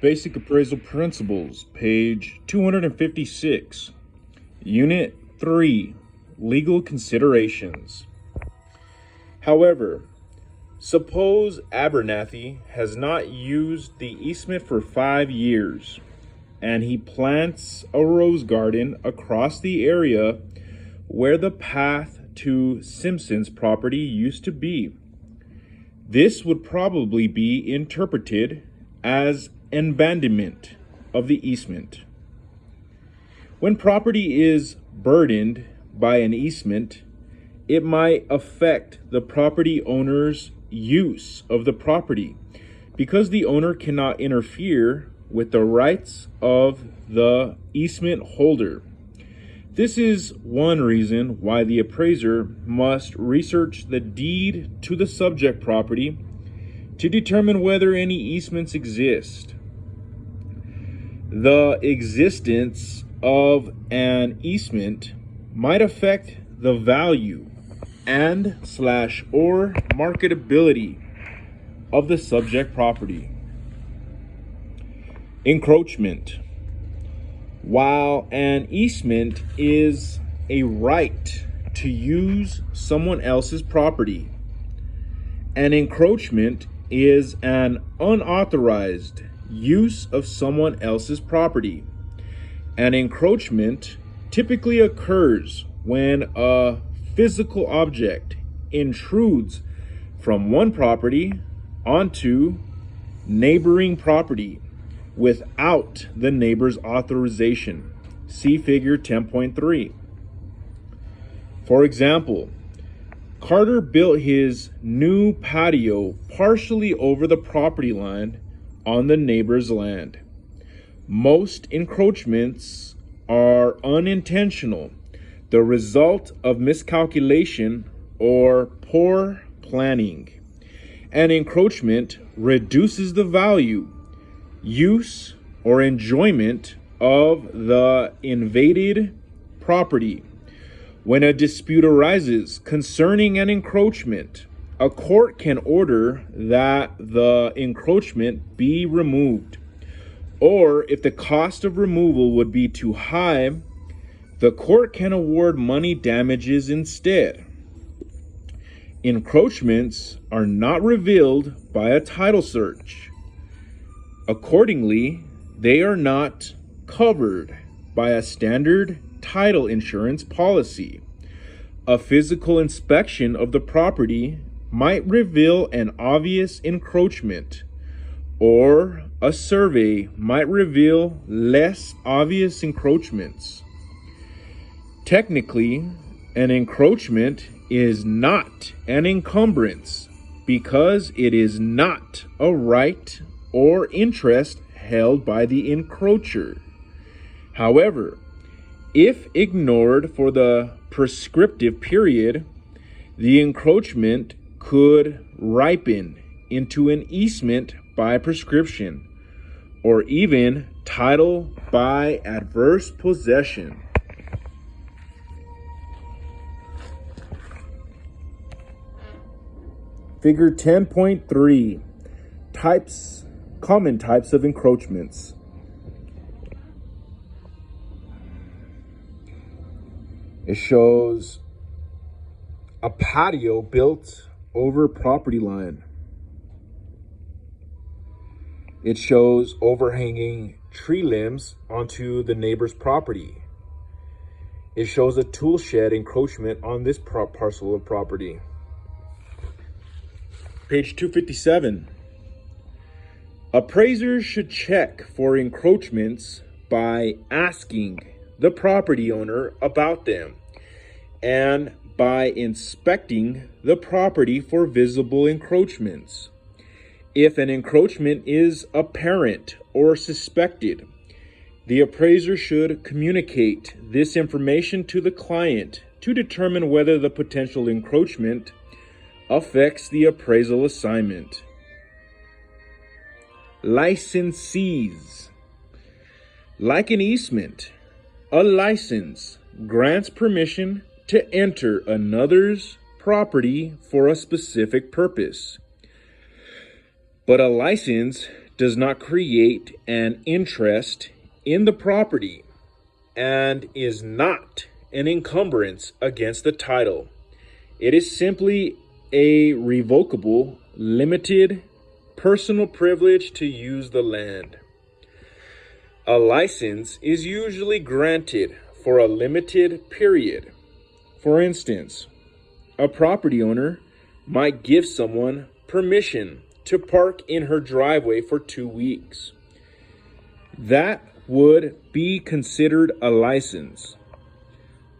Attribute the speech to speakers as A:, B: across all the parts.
A: Basic Appraisal Principles, page 256. Unit 3, Legal Considerations. However, suppose Abernathy has not used the easement for 5 years, and he plants a rose garden across the area where the path to Simpson's property used to be. This would probably be interpreted as abandonment of the easement. When property is burdened by an easement, it might affect the property owner's use of the property because the owner cannot interfere with the rights of the easement holder. This is one reason why the appraiser must research the deed to the subject property to determine whether any easements exist. The existence of an easement might affect the value and/or marketability of the subject property. Encroachment. While an easement is a right to use someone else's property, an encroachment is an unauthorized use of someone else's property. An encroachment typically occurs when a physical object intrudes from one property onto neighboring property without the neighbor's authorization. See figure 10.3. For example, Carter built his new patio partially over the property line on the neighbor's land. Most encroachments are unintentional, the result of miscalculation or poor planning. An encroachment reduces the value, use, or enjoyment of the invaded property. When a dispute arises concerning an encroachment, a court can order that the encroachment be removed, or if the cost of removal would be too high, the court can award money damages instead. Encroachments are not revealed by a title search. Accordingly, they are not covered by a standard title insurance policy. A physical inspection of the property might reveal an obvious encroachment, or a survey might reveal less obvious encroachments. Technically, an encroachment is not an encumbrance because it is not a right or interest held by the encroacher. However, if ignored for the prescriptive period, the encroachment could ripen into an easement by prescription, or even title by adverse possession. Figure 10.3, common types of encroachments. It shows a patio built over property line. It shows overhanging tree limbs onto the neighbor's property. It shows a tool shed encroachment on this parcel of property. Page 257. Appraisers should check for encroachments by asking the property owner about them and by inspecting the property for visible encroachments. If an encroachment is apparent or suspected, the appraiser should communicate this information to the client to determine whether the potential encroachment affects the appraisal assignment. Licensees. Like an easement, a license grants permission to enter another's property for a specific purpose. But a license does not create an interest in the property and is not an encumbrance against the title. It is simply a revocable, limited, personal privilege to use the land. A license is usually granted for a limited period. For instance, a property owner might give someone permission to park in her driveway for 2 weeks. That would be considered a license.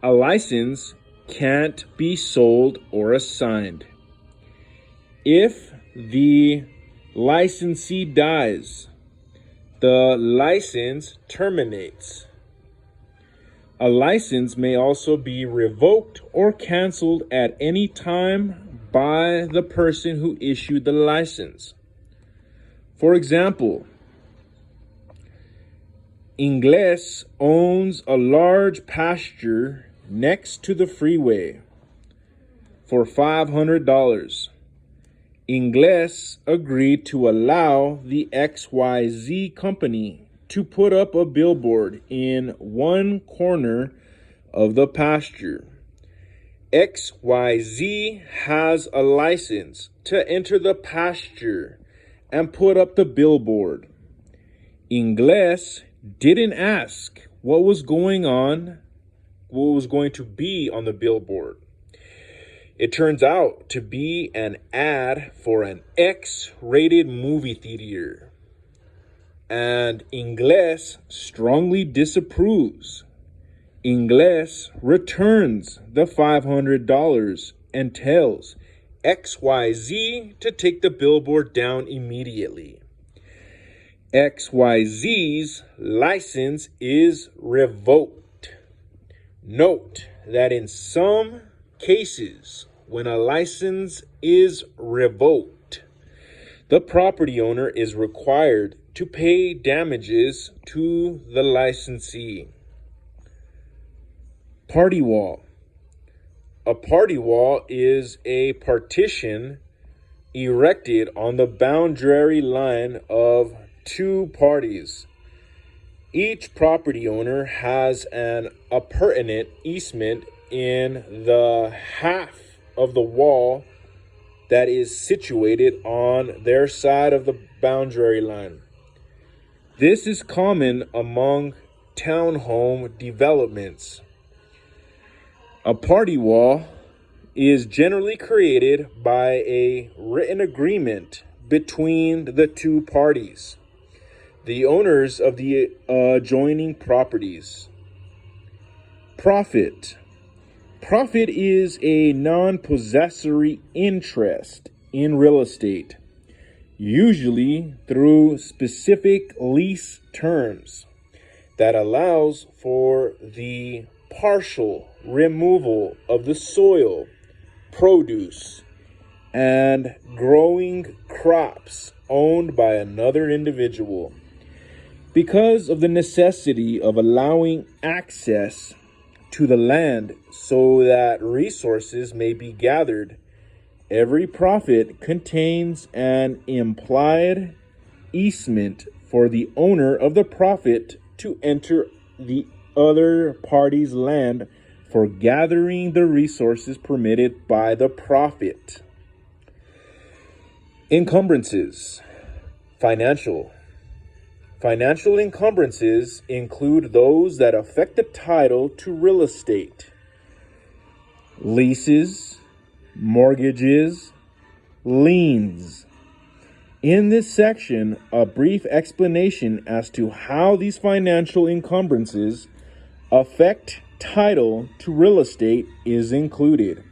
A: A license can't be sold or assigned. If the licensee dies, the license terminates. A license may also be revoked or canceled at any time by the person who issued the license. For example, Ingles owns a large pasture next to the freeway for $500. Ingles agreed to allow the XYZ company to put up a billboard in one corner of the pasture. XYZ has a license to enter the pasture and put up the billboard. Ingles didn't ask what was going to be on the billboard. It turns out to be an ad for an X-rated movie theater. And Ingles strongly disapproves. Ingles returns the $500 and tells XYZ to take the billboard down immediately. XYZ's license is revoked. Note that in some cases, when a license is revoked, the property owner is required to pay damages to the licensee. Party wall. A party wall is a partition erected on the boundary line of two parties. Each property owner has an appurtenant easement in the half of the wall that is situated on their side of the boundary line. This is common among townhome developments. A party wall is generally created by a written agreement between the two parties, the owners of the adjoining properties. Profit. Profit is a non-possessory interest in real estate, usually through specific lease terms that allows for the partial removal of the soil, produce, and growing crops owned by another individual. Because of the necessity of allowing access to the land so that resources may be gathered, every profit contains an implied easement for the owner of the profit to enter the other party's land for gathering the resources permitted by the profit. Encumbrances. Financial. Financial encumbrances include those that affect the title to real estate: leases, mortgages, liens. In this section, a brief explanation as to how these financial encumbrances affect title to real estate is included.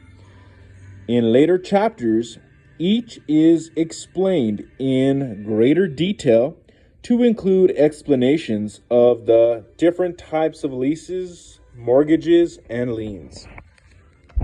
A: In later chapters, each is explained in greater detail to include explanations of the different types of leases, mortgages, and liens.